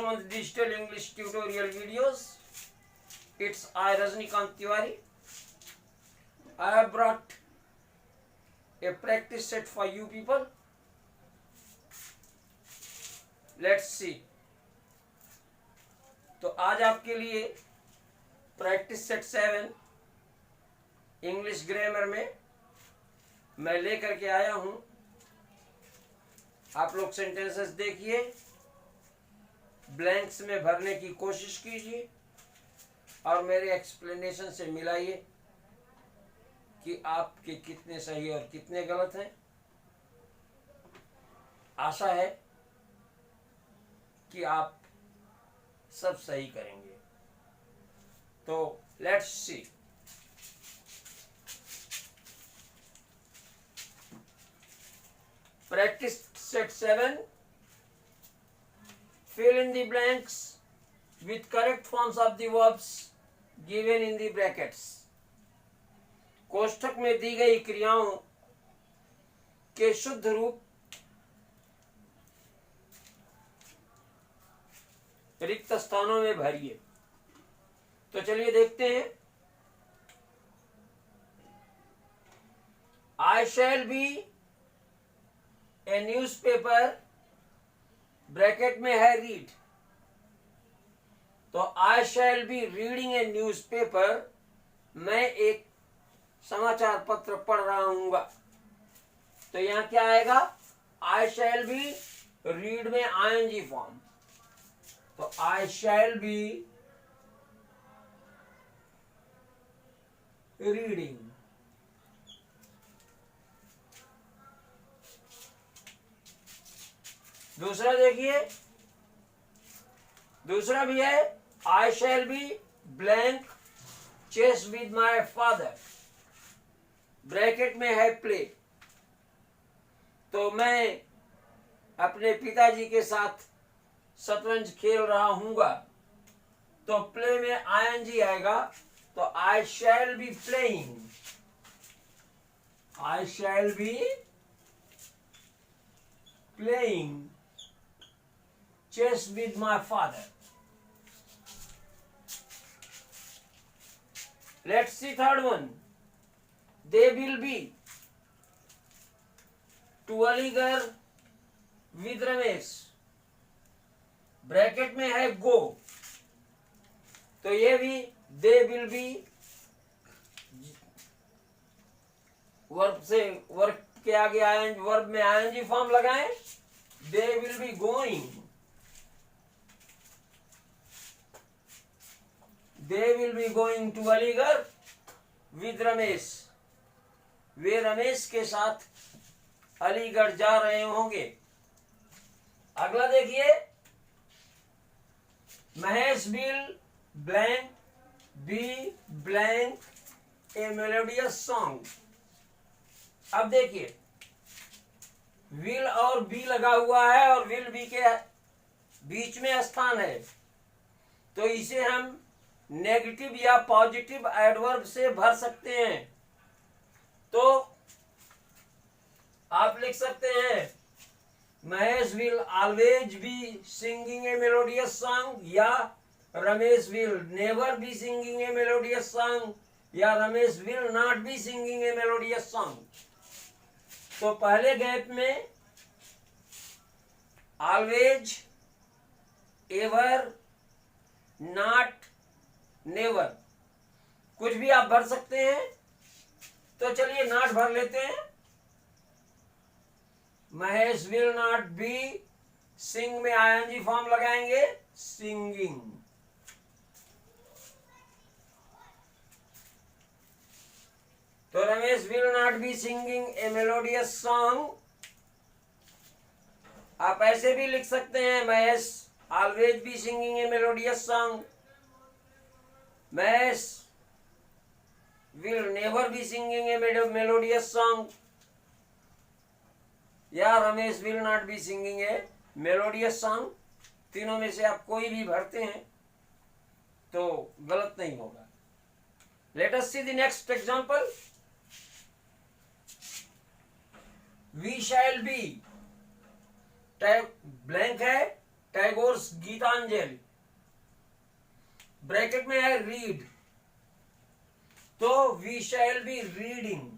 Sumanth Digital English Tutorial Videos. It's I, Rajnikant Tiwari. I have brought a practice set for you people. Let's see. तो आज आपके लिए practice set 7 English grammar में मैं लेकर के आया हूं. आप लोग सेंटेंसेस देखिए, ब्लैंक्स में भरने की कोशिश कीजिए और मेरे एक्सप्लेनेशन से मिलाइए कि आपके कितने सही और कितने गलत हैं. आशा है कि आप सब सही करेंगे. तो let's see. Practice set 7. Fill in the blanks with correct forms of the verbs given in the brackets. कोष्ठक में दी गई क्रियाओं के शुद्ध रूप रिक्त स्थानों में भरिए. तो चलिए देखते हैं. I shall be a newspaper, bracket में है रीड. तो I shall be reading a newspaper, मैं एक समाचार पत्र पढ़ रहा हूंगा. तो यहां क्या आएगा? आई शैल बी रीड में आईएनजी फॉर्म. तो आई शैल बी रीडिंग. दूसरा देखिए, दूसरा भी है I shall be blank chess with my father, bracket में है प्ले. तो मैं अपने पिताजी के साथ शतरंज खेल रहा हूंगा. तो प्ले में आईएनजी आएगा. तो I shall be playing, I shall be playing chess with my father. Let's see third one. They will be to Aligarh with Ramesh, bracket में है go. तो ये भी they will be वर्ब से verb के आगे वर्ब में I N G form लगाएं. They will be going, they will be going to Aligarh with Ramesh, वे रमेश के साथ अलीगढ़ जा रहे होंगे. अगला देखिए, Mahesh will blank be blank A melodious song. अब देखिए, विल और बी लगा हुआ है और विल बी के बीच में स्थान है. तो इसे हम नेगेटिव या पॉजिटिव एडवर्ब से भर सकते हैं. तो आप लिख सकते हैं Mahesh will always be singing a melodious song, या Ramesh will never be singing a melodious song, या Ramesh will not be singing a melodious song. तो पहले गैप में ऑलवेज, एवर, नॉट, नेवर कुछ भी आप भर सकते हैं. तो चलिए नॉट भर लेते हैं. Mahesh will not be sing में आईएनजी फॉर्म लगाएंगे सिंगिंग. तो Ramesh will not be singing a melodious song. आप ऐसे भी लिख सकते हैं Mahesh always be singing a melodious song, Mahesh will never be singing a melodious song, या Ramesh will not be singing a melodious song. तीनों में से आप कोई भी भरते हैं तो गलत नहीं होगा. Let us see the next example. We shall be, blank है टैगोर गीतांजलि, ब्रैकेट में है रीड, तो वी शैल बी रीडिंग,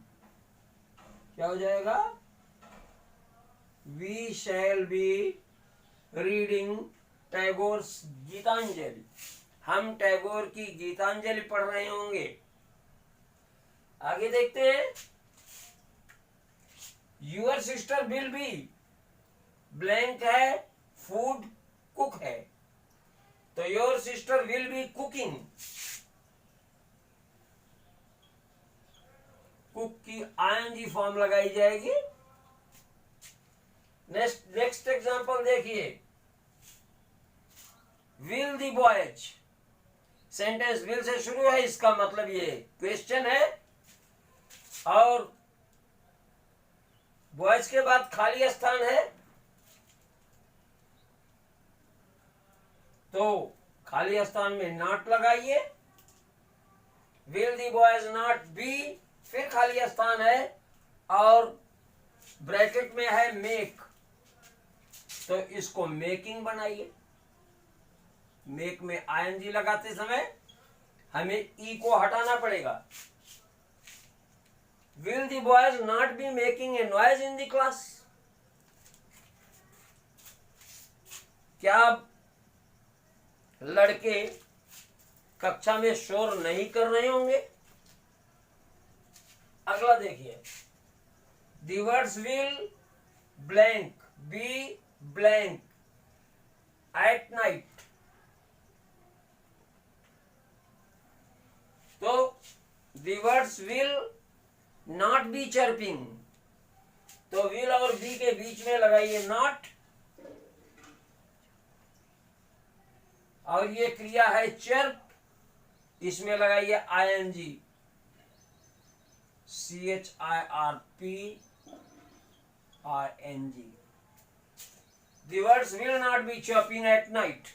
क्या हो जाएगा? We shall be reading Tagore Gitanjali, हम टैगोर की गीतांजलि पढ़ रहे होंगे। आगे देखते हैं, your sister will be, blank है, फूड कुक है, तो your sister will be cooking, cook की आईएनजी फॉर्म लगाई जाएगी। नेक्स्ट एग्जांपल देखिए, will the boys, sentence will say शुरू है, इसका मतलब ये क्वेश्चन है, और बॉयज के बाद खाली स्थान है, तो खाली स्थान में नॉट लगाइए। Will the boys not be, फिर खाली स्थान है और ब्रैकेट में है मेक, तो इसको मेकिंग बनाइए। मेक में आईएनजी लगाते समय हमें ई को हटाना पड़ेगा। Will the boys not be making a noise in the class, क्या लड़के कक्षा में शोर नहीं कर रहे होंगे? अगला देखिए, the words will blank be blank at night, तो the words will not be chirping, तो विल और बी के बीच में लगाइए नॉट, और ये क्रिया है चर्प, इसमें लगाइए ING, CHIRP ING। The birds will not be chirping at night,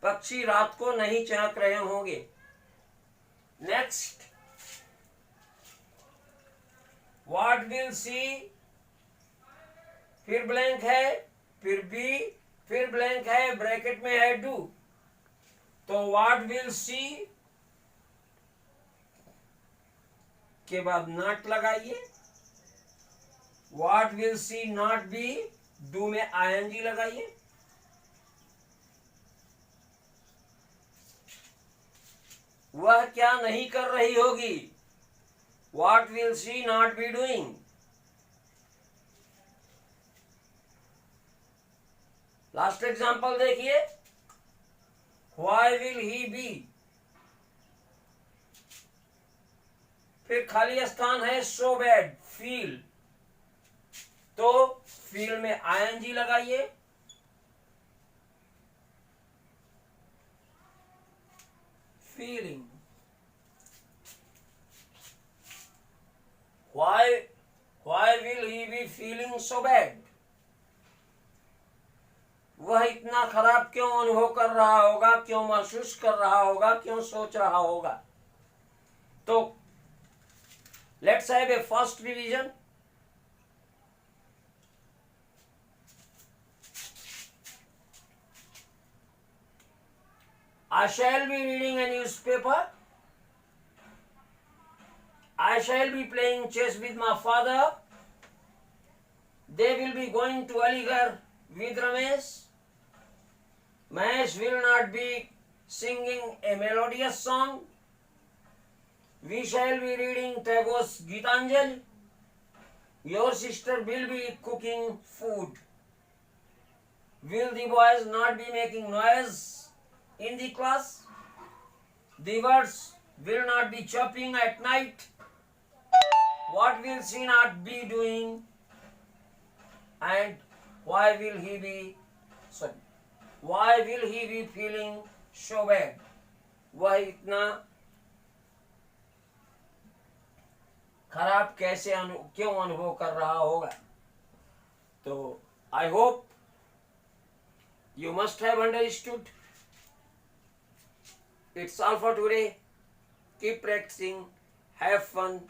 पक्षी रात को नहीं चहक रहे होंगे। नेक्स्ट, व्हाट विल सी, फिर ब्लैंक है, फिर बी, फिर ब्लैंक है, ब्रैकेट में है डू, तो व्हाट विल सी के बाद नॉट लगाइए। What will see not be, do में आईएनजी लगाइए। वह क्या नहीं कर रही होगी, what will see not be doing. Last example देखिए, व्हाई विल ही बी, फिर खाली स्थान है सो बैड फील, तो फील में आईएनजी लगाइए। Feeling, why will he be feeling so bad, वह इतना खराब क्यों अनुभव कर रहा होगा, क्यों महसूस कर रहा होगा, क्यों सोच रहा होगा। तो let's have a first revision. I shall be reading a newspaper. I shall be playing chess with my father. They will be going to Aligarh with Ramesh. Mahesh will not be singing a melodious song. We shall be reading Tagore's Gitanjali. Your sister will be cooking food. Will the boys not be making noise in the class? The birds will not be chirping at night. What will she not be doing? And why will he be feeling so bad? वह इतना खराब कैसे क्यों अनुभव कर रहा होगा। तो I hope you must have understood. It's all for today. Keep practicing. Have fun.